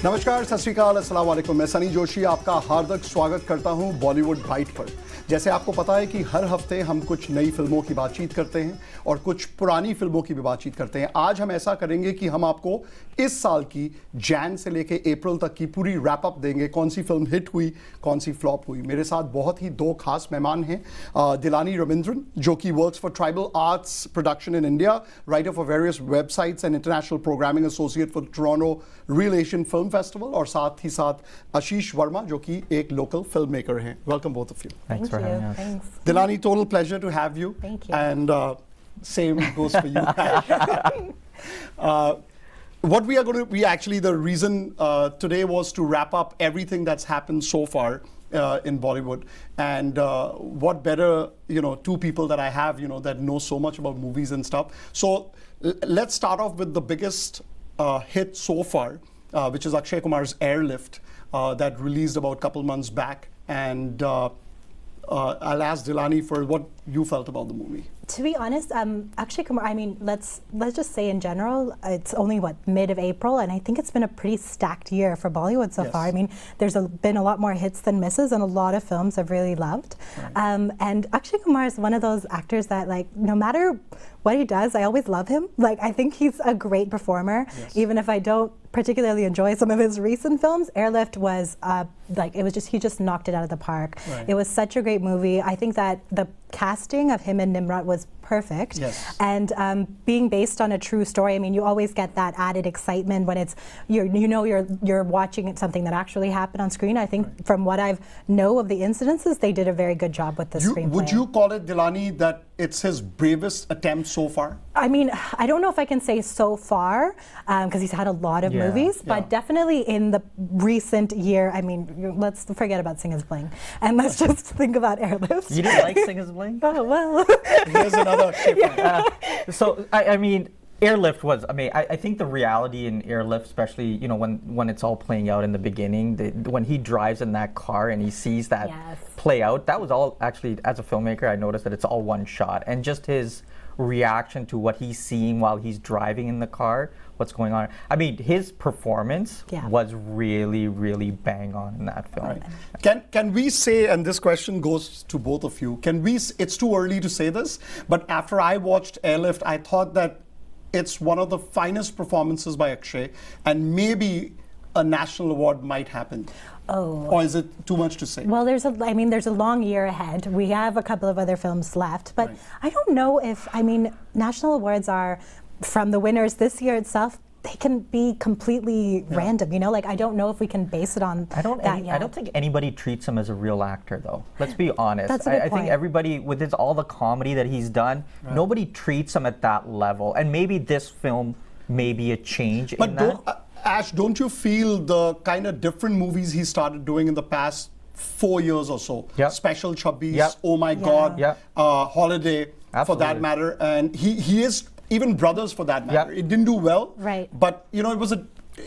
नमस्कार, सत श्री अकाल, अस्सलाम वालेकुम। मैं सनी जोशी आपका हार्दिक स्वागत करता हूं बॉलीवुड बाइट पर। जैसे आपको पता है कि हर हफ्ते हम कुछ नई फिल्मों की बातचीत करते हैं और कुछ पुरानी फिल्मों की भी बातचीत करते हैं। आज हम ऐसा करेंगे कि हम आपको इस साल की जैन से लेके अप्रैल तक की पूरी रैप अप देंगे, कौन सी फिल्म हिट हुई, कौन सी फ्लॉप हुई। मेरे साथ बहुत ही दो खास मेहमान हैं। दिलानी रविंद्रन, जो कि works for tribal arts production in India, writer for various websites and international programming associate for Toronto real Asian film festival, और साथ ही साथ आशीष वर्मा, जो कि एक लोकल फिल्म मेकर हैं। Welcome both of you. Thanks for having us. Thanks. Dilani, total pleasure to have you. Thank you. And same goes for you. What we are going to be actually, the reason today was to wrap up everything that's happened so far in Bollywood. And what better, two people that I have, that know so much about movies and stuff. So let's start off with the biggest hit so far, which is Akshay Kumar's Airlift, that released about a couple months back. And I'll ask Dilani for what you felt about the movie. To be honest, Akshay Kumar, I mean, let's just say in general, it's only mid of April, and I think it's been a pretty stacked year for Bollywood so far. I mean, there's been a lot more hits than misses, and a lot of films I've really loved. Right. And Akshay Kumar is one of those actors that, like, no matter what he does, I always love him. Like, I think he's a great performer, even if I don't particularly enjoy some of his recent films. Airlift was he just knocked it out of the park. Right. It was such a great movie. I think that the casting of him and Nimrat was perfect. Yes. And being based on a true story, I mean, you always get that added excitement when it's you're watching something that actually happened on screen. I think from what I know of the incidences, they did a very good job with the screenplay. Would you call it, Dilani, that it's his bravest attempt so far? I mean, I don't know if I can say so far, because he's had a lot of movies, but definitely in the recent year, I mean, let's forget about Sing Is Bling, and let's just think about Airlift. You didn't like Sing Is Bling? Oh, well. Here's another shipment. So, I mean, Airlift was, I think the reality in Airlift, especially, when it's all playing out in the beginning, when he drives in that car and he sees that play out, that was all actually, as a filmmaker, I noticed that it's all one shot. And just his reaction to what he's seeing while he's driving in the car, what's going on. I mean, his performance was really, really bang on in that film. Right. Can we say, and this question goes to both of you, it's too early to say this, but after I watched Airlift, I thought that it's one of the finest performances by Akshay, and maybe a national award might happen. Oh. Or is it too much to say? Well, there's a long year ahead. We have a couple of other films left, but I don't know if, national awards are, from the winners this year itself, they can be completely random, I don't know if we can base it on I don't think anybody treats him as a real actor, though. Let's be honest. That's a good point. I think everybody, with all the comedy that he's done, nobody treats him at that level. And maybe this film may be a change in that. Ash, don't you feel the kind of different movies he started doing in the past 4 years or so? Special Chabbis, Oh My God, Holiday, for that matter, and he is, even Brothers for that matter. It didn't do well, but it was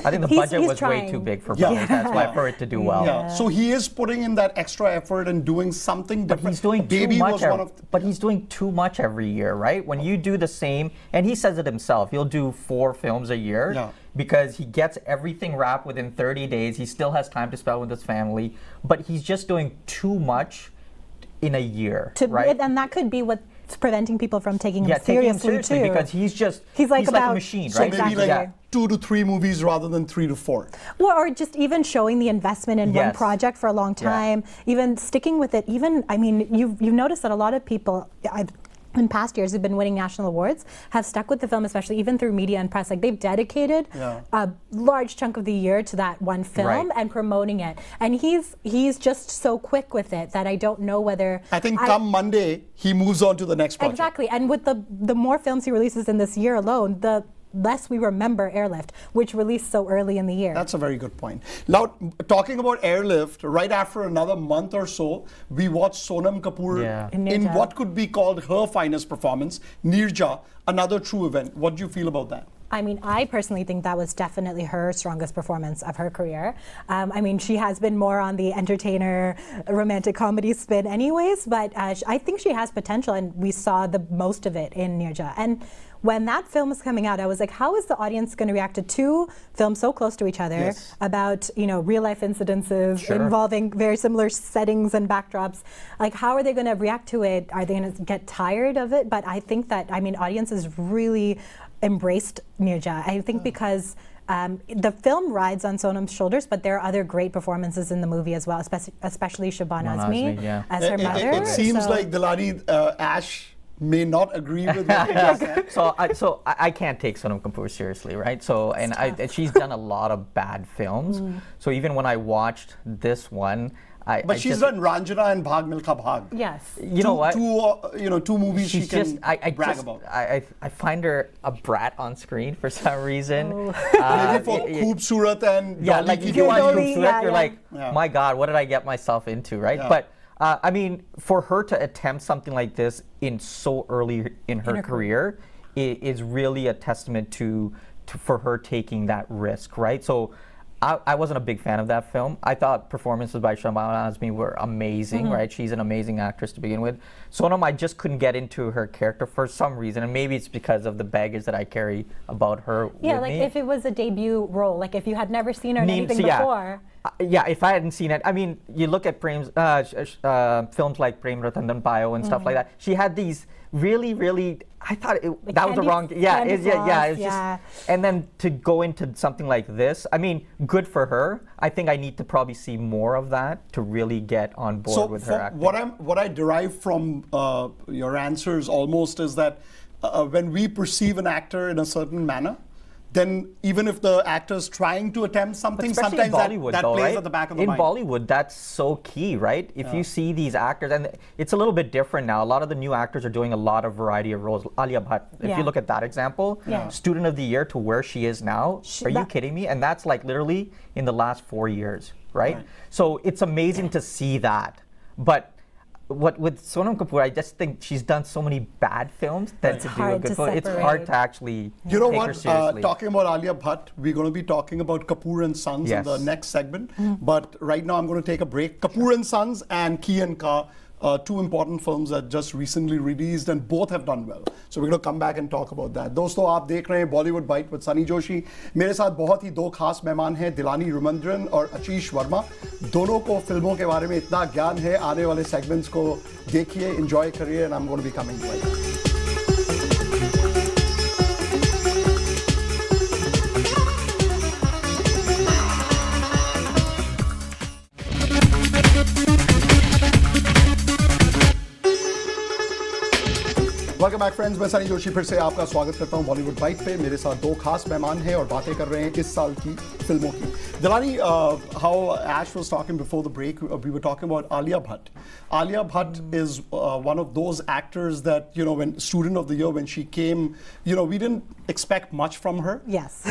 I think the budget was way too big for Brothers. That's why for it to do well. So he is putting in that extra effort and doing something different. But he's doing too much. But he's doing too much every year, right? When you do the same, and he says it himself, he'll do 4 films a year because he gets everything wrapped within 30 days. He still has time to spend with his family, but he's just doing too much in a year, right? And that could be what's preventing people from taking him seriously too. Because he's like a machine, so right? So maybe like 2 to 3 movies rather than 3 to 4. Well, or just even showing the investment in one project for a long time, even sticking with it. Even, you've noticed that a lot of people, in past years who've been winning national awards have stuck with the film, especially even through media and press. Like, they've dedicated a large chunk of the year to that one film and promoting it. And he's just so quick with it that I don't know whether... I think come Monday, he moves on to the next project. Exactly. And with the more films he releases in this year alone, the less we remember Airlift, which released so early in the year. That's a very good point. Now, talking about Airlift, right after another month or so, we watched Sonam Kapoor in what could be called her finest performance, Neerja, another true event. What do you feel about that? I mean, I personally think that was definitely her strongest performance of her career. I mean, she has been more on the entertainer, romantic comedy spin anyways, but I think she has potential, and we saw the most of it in Neerja. And when that film was coming out, I was like, how is the audience going to react to two films so close to each other about, real life incidences involving very similar settings and backdrops? Like, how are they going to react to it? Are they going to get tired of it? But I think that, audiences really embraced Neerja. I think because the film rides on Sonam's shoulders, but there are other great performances in the movie as well, especially Shabana Azmi as her mother. It seems like Dilani Ash may not agree with what So I can't take Sonam Kapoor seriously, right? So and she's done a lot of bad films. So even when I watched this one, But she's done Ranjana and Bhag Milkha Bhag. Yes. You know what? Two movies she can brag about. I find her a brat on screen for some reason. Maybe for Khoobsurat and Dolly like Ki if you watch Diwali. Khoobsurat, you're like, my God, what did I get myself into, right? Yeah. But I mean, for her to attempt something like this in so early in her career is really a testament to for her taking that risk, right? So I wasn't a big fan of that film. I thought performances by Shabana Azmi were amazing, right? She's an amazing actress to begin with. Sonam, I just couldn't get into her character for some reason, and maybe it's because of the baggage that I carry about her. Yeah, like if it was a debut role, like if you had never seen her in anything before. Yeah, if I hadn't seen it, I mean, you look at films like Prem Ratan Dhan Payo and stuff like that. She had these really, I thought that was the wrong. Yeah, it's just, and then to go into something like this, I mean, good for her. I think I need to probably see more of that to really get on board with her acting. What I derive from your answers almost is that when we perceive an actor in a certain manner, then even if the actor's trying to attempt something, sometimes that plays at the back of the mind. In Bollywood, that's so key, right? If you see these actors, and it's a little bit different now. A lot of the new actors are doing a lot of variety of roles. Alia Bhatt, if you look at that example, Student of the Year to where she is now, are you kidding me? And that's like literally in the last 4 years, right? So it's amazing to see that. But with Sonam Kapoor, I just think she's done so many bad films that to do a good film, it's hard to actually You know take what? her seriously. Talking about Alia Bhatt, we're going to be talking about Kapoor and Sons in the next segment. But right now, I'm going to take a break. Kapoor and Sons and Ki and Ka, two important films that just recently released and both have done well. So we're going to come back and talk about that. दोस्तों आप देख रहे हैं Bollywood Byte with Sunny Joshi. मेरे साथ बहुत ही दो खास मेहमान हैं, दिलानी रविंद्रन और आशीष वर्मा. दोनों को फिल्मों के बारे में इतना ज्ञान है, आने वाले सेगमेंट्स को देखिए, enjoy करिए, and I'm going to be coming right back. Welcome back friends, मैं सनी जोशी फिर से आपका स्वागत करता हूं बॉलीवुड बाइट पे. मेरे साथ दो खास मेहमान हैं और बातें कर रहे हैं इस साल की फिल्मों की. दिलानी, how Ash was talking before the break, we were talking about Alia Bhatt. Alia Bhatt is one of those actors that, when Student of the Year, when she came, we didn't expect much from her. Yes.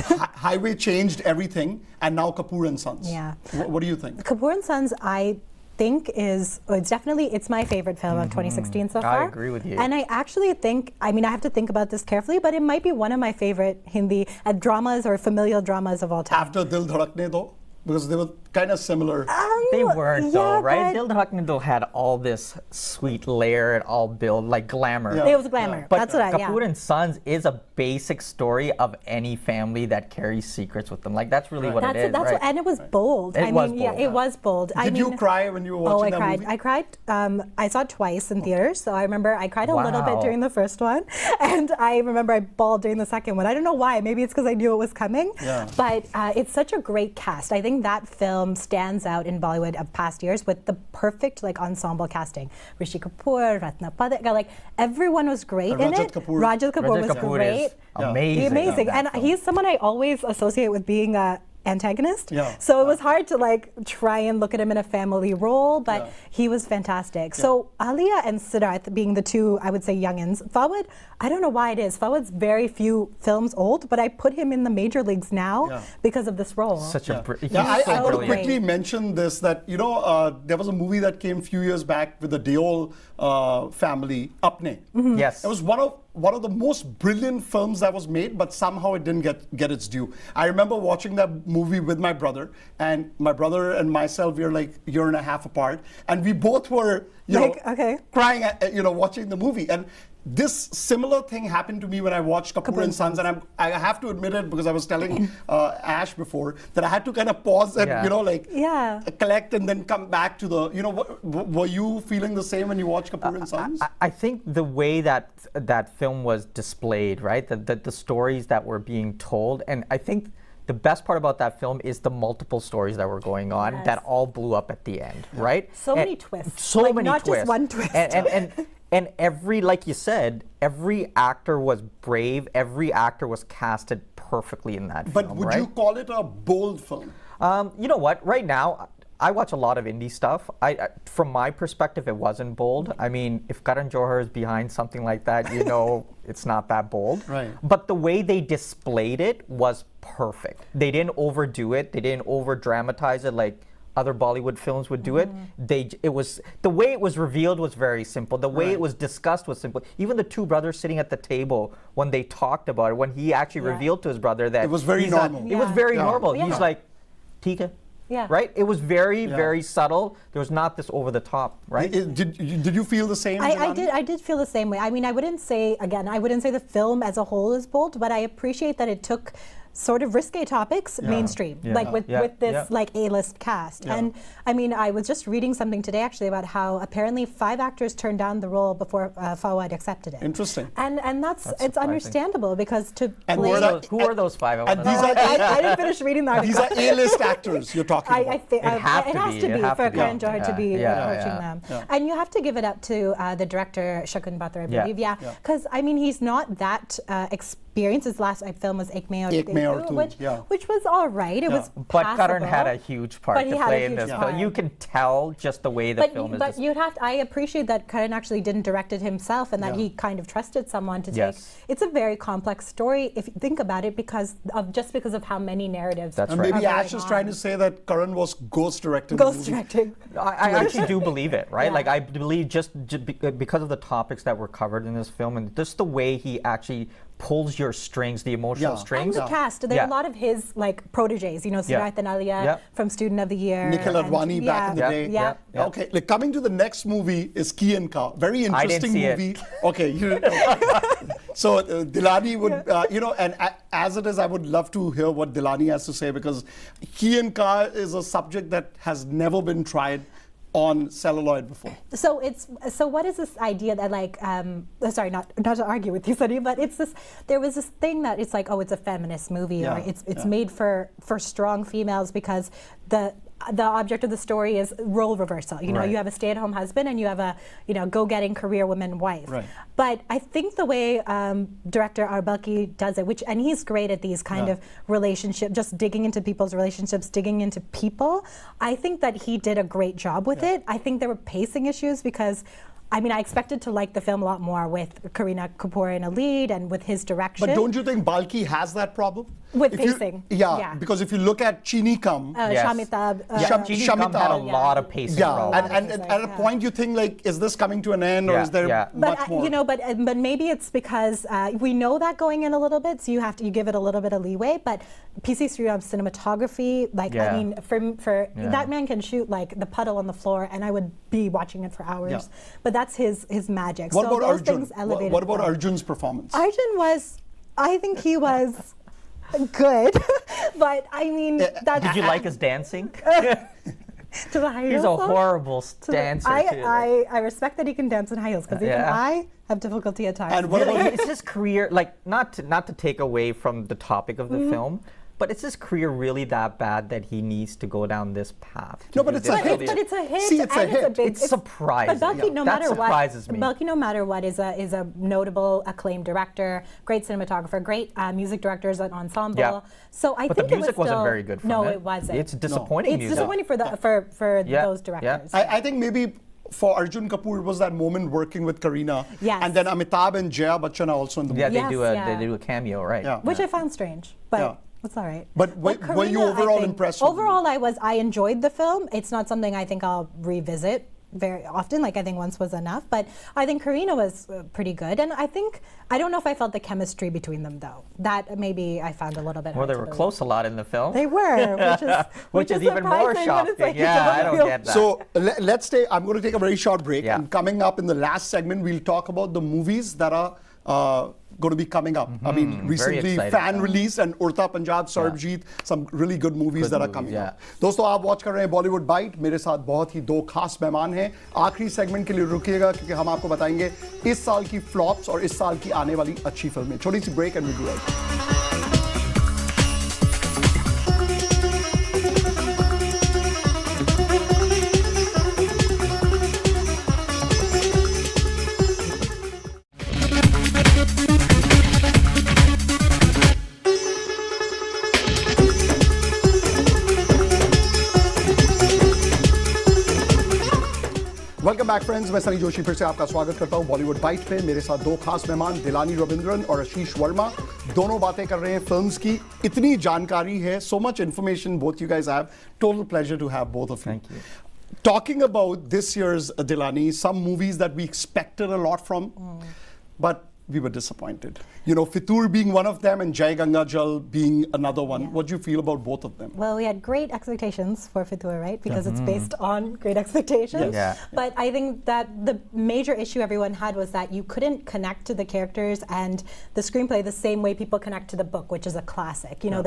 Highway changed everything, and now Kapoor and Sons. Yeah. What do you think? Kapoor and Sons, I think it's my favorite film of 2016 so far. I agree with you. And I actually think, I have to think about this carefully, but it might be one of my favorite Hindi dramas or familial dramas of all time. After Dil Dhadakne Do, because they were kind of similar. They weren't though, right? Dil Dhadakne Do had all this sweet layer and all build, like glamour. It was glamour. But that's what Kapoor and Sons is a basic story of any family that carries secrets with them. Like that's really what it is, right? And it was bold. It was bold. Yeah, it was bold. Did you cry when you were watching that movie? I cried. I saw it twice in theaters, so I remember I cried a little bit during the first one, and I remember I bawled during the second one. I don't know why. Maybe it's because I knew it was coming. Yeah. But it's such a great cast. I think that film stands out in Bollywood of past years with the perfect ensemble casting. Rishi Kapoor, Ratna Padek, everyone was great in it. Rajat Kapoor was great. Amazing. And he's someone I always associate with being a antagonist. Yeah. So it was hard to try and look at him in a family role, but he was fantastic. So Alia and Siddharth being the two, I would say, youngins. Fawad, I don't know why it is. Fawad's very few films old, but I put him in the major leagues now because of this role. I want to quickly mention this, that, there was a movie that came a few years back with the Deol family, Apne. Yes. It was one of one of the most brilliant films that was made, but somehow it didn't get its due. I remember watching that movie with my brother, and my brother and myself, we were like a year and a half apart, and we both were, crying at, watching the movie. And this similar thing happened to me when I watched Kapoor and Sons, and I have to admit it because I was telling Ash before that I had to kind of pause and collect and then come back to the were you feeling the same when you watched Kapoor and Sons? I think the way that film was displayed, right, the stories that were being told, and I think the best part about that film is the multiple stories that were going on that all blew up at the end, right? So many twists. So many not twists. Just one twist. And every, like you said, every actor was brave. Every actor was casted perfectly in that film. But would you call it a bold film? You know what? Right now, I watch a lot of indie stuff. From my perspective, it wasn't bold. I mean, if Karan Johar is behind something like that, it's not that bold. Right. But the way they displayed it was perfect. They didn't overdo it. They didn't over-dramatize it like other Bollywood films would do it. It was the way it was revealed was very simple. The way it was discussed was simple. Even the two brothers sitting at the table when they talked about it, when he actually revealed to his brother that it was very normal. It was very normal. He's like, Tika. Yeah. Right? It was very, very subtle. There was not this over the top, right? Did you feel the same? I did feel the same way. I mean, I wouldn't say the film as a whole is bold, but I appreciate that it took sort of risque topics mainstream, like with this like A-list cast. And I mean, I was just reading something today actually about how apparently 5 actors turned down the role before Fawad accepted it. Interesting. And that's it's understandable because to who are those 5? I didn't finish reading that. These are A-list actors you're talking about. I think it has to be for Karan Johar to be approaching them. And you have to give it up to the director Shakun Batra, I believe. Because I mean, he's not that experienced. His last film was Ek Mein Aur Tu, which was all right. It was But passable. Karan had a huge part to play in this film. You can tell just the way the film is. But I appreciate that Karan actually didn't direct it himself, and that he kind of trusted someone to take. It's a very complex story if you think about it, because of how many narratives. That's and right. maybe Ash is trying to say that Karan was ghost directing. I actually do believe it, right? Like I believe just because of the topics that were covered in this film, and just the way he actually pulls your strings, the emotional strings. And the cast. There are a lot of his like proteges, Siddharth and Alia from Student of the Year. Nikhil Advani back in the day. Okay, like coming to the next movie is Key and Ka. Very interesting movie. Okay. So Dilani would, and as it is, I would love to hear what Dilani has to say, because Key and Ka is a subject that has never been tried on celluloid before. So what is this idea that like sorry, not to argue with you, Sunny, but there was this thing that it's like, oh, it's a feminist movie, or it's made for strong females because the object of the story is role reversal. You have a stay-at-home husband and you have a go-getting career woman wife. Right. But I think the way director Arbalki does it, and he's great at these kind of relationships, just digging into people's relationships, digging into people. I think that he did a great job with it. I think there were pacing issues because I mean, I expected to like the film a lot more with Kareena Kapoor in a lead and with his direction. But don't you think Balki has that problem? With pacing. Because if you look at Chini Kam, Shamitab. Chini Kam had a lot of pacing problems. And at a point you think like, is this coming to an end or is there much more? But maybe it's because we know that going in a little bit, so you give it a little bit of leeway. But PC Sriram's cinematography, I mean, for that man can shoot like the puddle on the floor, and I would be watching it for hours. But that's his magic. What about Arjun? What about Arjun's performance? I think he was good, but I mean, did you like his dancing? To the high heels. He's a horrible dancer. I respect that he can dance in high heels, because even I have difficulty at times. And what about is his career, like, not to take away from the topic of the film, but is his career really that bad that he needs to go down this path? No, but it's a hit. But it's a hit. See, it's a hit. It's surprising. But Balki, no matter what, surprises me. Balki, no matter what, is a notable, acclaimed director, great cinematographer, great music director as an ensemble. Yeah. So I think the music wasn't very good. No, it wasn't. It's disappointing. It's disappointing for those directors. I think maybe for Arjun Kapoor, it was that moment working with Kareena. Yes. And then Amitabh and Jaya Bachchan are also in the movie. Yeah, they do a cameo, right? Yeah. Which I found strange, but it's all right. But were you overall impressed? Overall, I enjoyed the film. It's not something I think I'll revisit very often. Like, I think once was enough. But I think Kareena was pretty good. And I think I don't know if I felt the chemistry between them though. That maybe I found a little bit. Well, hard they to were believe. close a lot in the film. They were, which is even more surprising when shocking. it's like you Yeah, I don't feel- get that. So let's stay. I'm going to take a very short break. Yeah. And coming up in the last segment, we'll talk about the movies that are going to be coming up. I mean, recently excited. fan release and Urta Punjab Sarbjeet, some really good movies that are coming up. दोस्तों आप watch कर रहे हैं Bollywood bite. मेरे साथ बहुत ही दो खास मेहमान हैं. आखिरी सेगमेंट के लिए रुकिएगा क्योंकि हम आपको बताएंगे इस साल की फ्लॉप्स और इस साल की आने वाली अच्छी फिल्में. छोटी सी break and will be right. Welcome back friends. मैं सनी जोशी फिर से आपका स्वागत करता हूं बॉलीवुड बाइट पे. मेरे साथ दो खास मेहमान दिलानी रविंद्रन और आशीष वर्मा. दोनों बातें कर रहे हैं फिल्म्स की. इतनी जानकारी है, so much information both you guys have. Total pleasure to have both of you. Thank you. Talking about this year's Dilani, some movies that we expected a lot from, but we were disappointed. You know, Fitur being one of them and Jai Ganga Jal being another one. What do you feel about both of them? Well, we had great expectations for Fitur, right? Because it's based on great expectations. Yes. Yeah. But I think that the major issue everyone had was that you couldn't connect to the characters and the screenplay the same way people connect to the book, which is a classic. You know,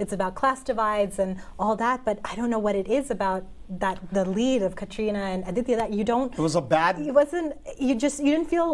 it's about class divides and all that, but I don't know what it is about that the lead of Katrina and Aditya that you don't. It was a bad. It wasn't. You didn't feel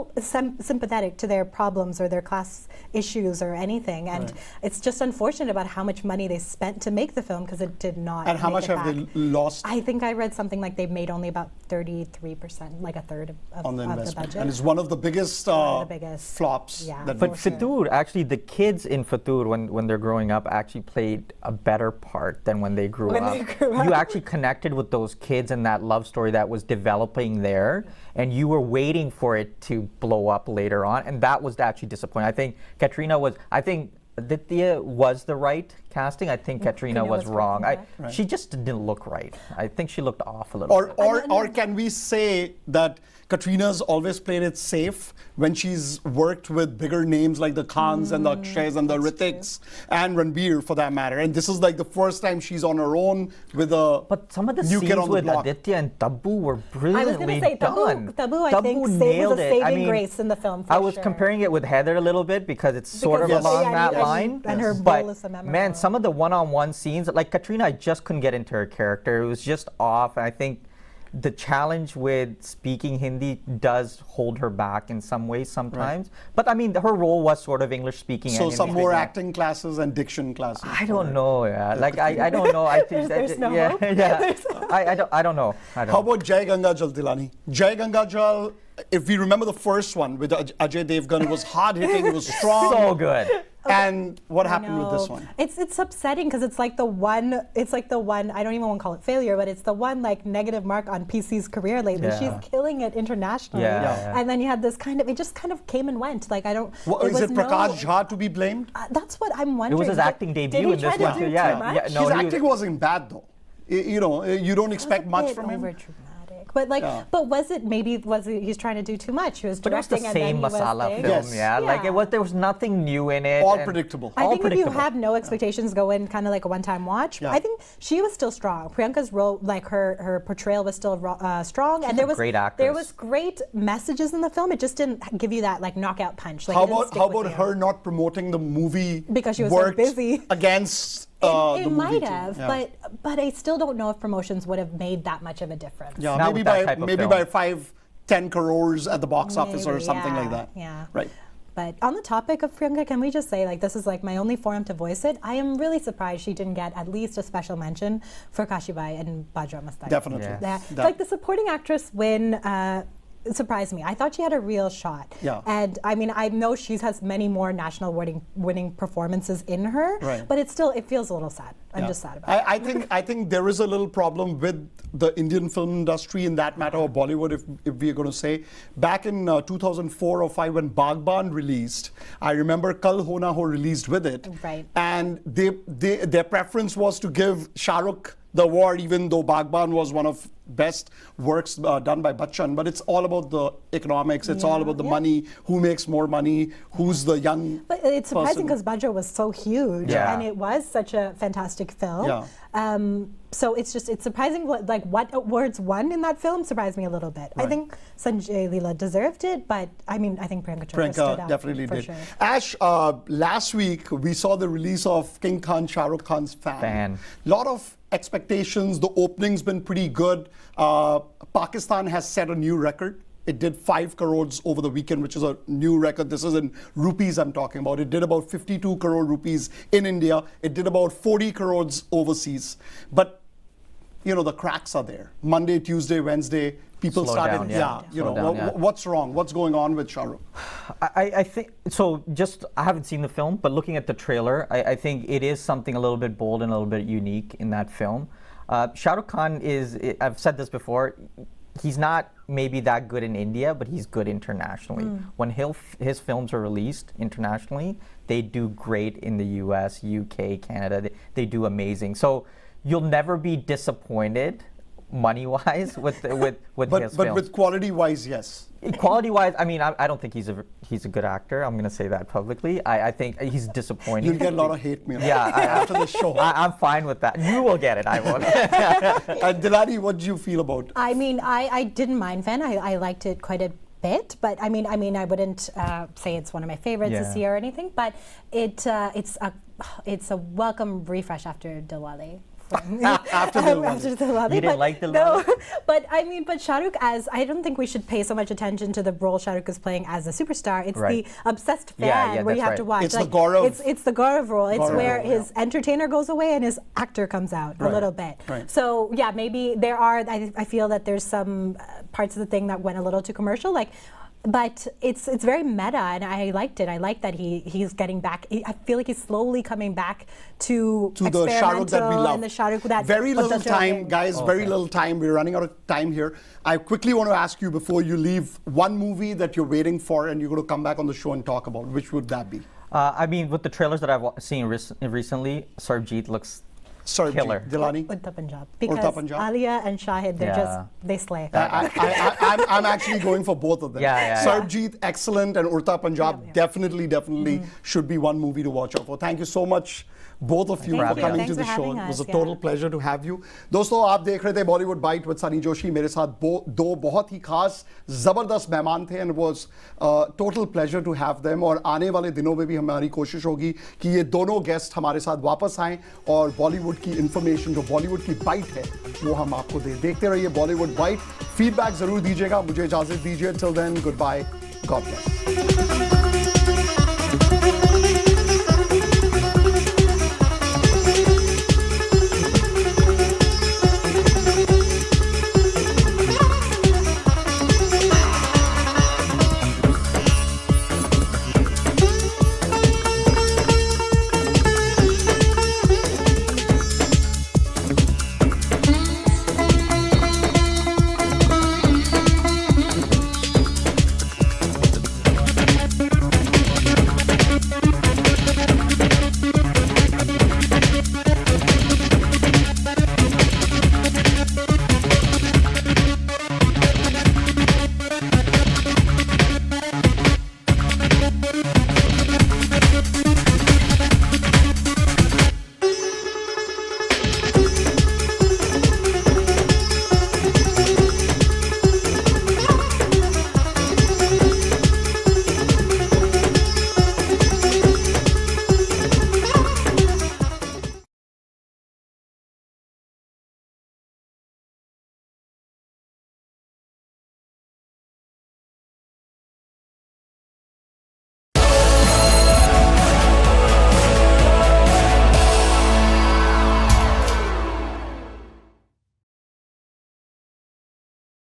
sympathetic to their problems or their class issues or anything, and it's just unfortunate about how much money they spent to make the film because it did not. And how make much it have back. they lost? I think I read something like they've made only about 33%, like a third of, On the of the investment, budget. and it's one of the biggest, One of the biggest, flops. yeah. That But we've seen. Fitur, actually, the kids in Fitur, when they're growing up, actually played a better part than when they grew When up. they grew up. You actually connected with those kids and that love story that was developing there, and you were waiting for it to blow up later on, and that was actually disappointing. I think Katrina was. I think Aditya was the right casting. I think Katrina was wrong. correct. She just didn't look right. I think she looked off a little bit. Or can we say that Katrina's always played it safe when she's worked with bigger names like the Khans and the Akshays and the Ritiks and Ranbir for that matter, and this is like the first time she's on her own with a But some of the new kid scenes on the with block. Aditya and Tabu were I was brilliantly going to say done. Tabu I think was nailed a it. saving grace in the film. For I was sure. comparing it with Heather a little bit because it's sort of Because along yeah, that and line. and her But bolus of memory. man, some of the one-on-one scenes, like Katrina, I just couldn't get into her character. It was just off. And I think the challenge with speaking Hindi does hold her back in some ways sometimes. But I mean, her role was sort of English speaking. So and some Hindi more speaking. acting classes and diction classes. I don't know. Yeah, like I don't know. I think There's no yeah, hope? yeah. I don't know. I don't How know. about Jai Ganga Jal, Dilani? Jai Ganga Jal, if we remember the first one with Ajay Devgan, it was hard hitting, it was strong. So good. And what I happened with this know. one? It's upsetting because it's like the one. I don't even want to call it failure, but it's the one like negative mark on PC's career lately. Yeah. She's killing it internationally. Yeah. And then you had this it just kind of came and went. Like I don't. What, is was it Prakash Jha to be blamed? That's what I'm It wondering. was his acting Did debut he in try this to one do too. too Yeah, much? yeah. No, His he was- acting wasn't bad though. You know, you don't expect much from him. Overdramatic. But but was it he's trying to do too much? He was But it was directing the and then same he was masala big. film, Yes. yeah. Like there was nothing new in it. All and predictable. I all think if you predictable. have no expectations, go in kind of like a one-time watch. Yeah. I think she was still strong. Priyanka's role, like her portrayal, was still strong, and there was great actress. there was great messages in the film. It just didn't give you that like knockout punch. Like, How it didn't about stick how with about you. her not promoting the movie Because she was so worked busy. against It the movie might team? have, Yeah. but I still don't know if promotions would have made that much of a difference. Yeah, Not maybe with that by type of maybe film. by 5-10 crores at the box office or Maybe, something yeah, like that. Yeah. Right. But on the topic of Priyanka, can we just say, like, this is like my only forum to voice it. I am really surprised she didn't get at least a special mention for Kashibai and Bajra Mastai. Definitely. Yeah. Like the supporting actress win surprised me. I thought she had a real shot. Yeah. And I mean, I know she has many more national winning performances in her, Right. but it feels a little sad. I'm just sad about it. I think there is a little problem with the Indian film industry in that matter, or Bollywood, if we're going to say. Back in 2004 or 5 when Bagban released, I remember Kal Ho Na Ho released with it. Right. And their preference was to give Shah Rukh the award, even though Bagban was one of best works done by Bachchan, but it's all about the economics. It's all about the money. Who makes more money? Who's the young? But it's surprising because budget was so huge, and it was such a fantastic film. So it's surprising what awards won in that film surprised me a little bit. I think Sanjay Leela deserved it, but I mean I think Priyanka Chopra stood out definitely for did. Sure. Ash, last week we saw the release of King Khan, Shah Rukh Khan's Fan. Lot of expectations. The opening's been pretty good. Pakistan has set a new record. It did 5 crores over the weekend, which is a new record. This is in rupees I'm talking about. It did about 52 crore rupees in India. It did about 40 crores overseas. But, you know, the cracks are there. Monday, Tuesday, Wednesday, people started, what's wrong? What's going on with Shah Rukh? I think, so just, I haven't seen the film, but looking at the trailer, I think it is something a little bit bold and a little bit unique in that film. Shah Rukh Khan is, I've said this before, he's not maybe that good in India, but he's good internationally. When his films are released internationally, they do great in the US, UK, Canada. They do amazing. So you'll never be disappointed money-wise with his films. But with quality-wise, yes. Quality-wise, I mean, I don't think he's a good actor. I'm going to say that publicly. I think he's disappointing. You'll get a lot of hate mail after the show. I'm fine with that. You will get it. I won't. Dilani, what do you feel about? I mean, I didn't mind Fan. I liked it quite a bit, but I mean, I wouldn't say it's one of my favorites this year or anything. But it's a welcome refresh after Dilwale. After Dilwale. You didn't like Dilwale? No, but I mean, Shah Rukh, I don't think we should pay so much attention to the role Shah Rukh is playing as a superstar. It's the obsessed fan where you have to watch. It's the Gaurav. It's the Gaurav role. It's where his entertainer goes away and his actor comes out a little bit. So yeah, maybe there are. I feel that there's some parts of the thing that went a little too commercial, but it's very meta, and I liked it. I like that he's getting back. I feel like he's slowly coming back to the Shah Rukh that we love. And the Shah Rukh that very little time, guys. Very little time. We're running out of time here. I quickly want to ask you before you leave, one movie that you're waiting for and you're going to come back on the show and talk about. Which would that be? I mean, with the trailers that I've seen recently, Sarabjit looks killer. Dilani? Urta Punjab. Because Alia and Shahid, they slay. I'm actually going for both of them. Sarabjit, excellent, and Urta Punjab, definitely should be one movie to watch out for. Thank you so much, both of you, for coming to the show. It was a total pleasure to have you. दोस्तों, आप देख रहे थे Bollywood Byte with Sunny Joshi. मेरे साथ दो बहुत ही खास ज़बरदस्त मेहमान थे, and it was total pleasure to have them. और आने वाले दिनों में भी हमारी कोशिश होगी कि ये दोनों गेस्ट हमारे साथ वापस आएं और बॉलीवुड की इंफॉर्मेशन जो बॉलीवुड की बाइट है वो हम आपको दें. देखते रहिए बॉलीवुड बाइट. फीडबैक जरूर दीजिएगा. मुझे इजाजत दीजिए. Till then, goodbye. God bless.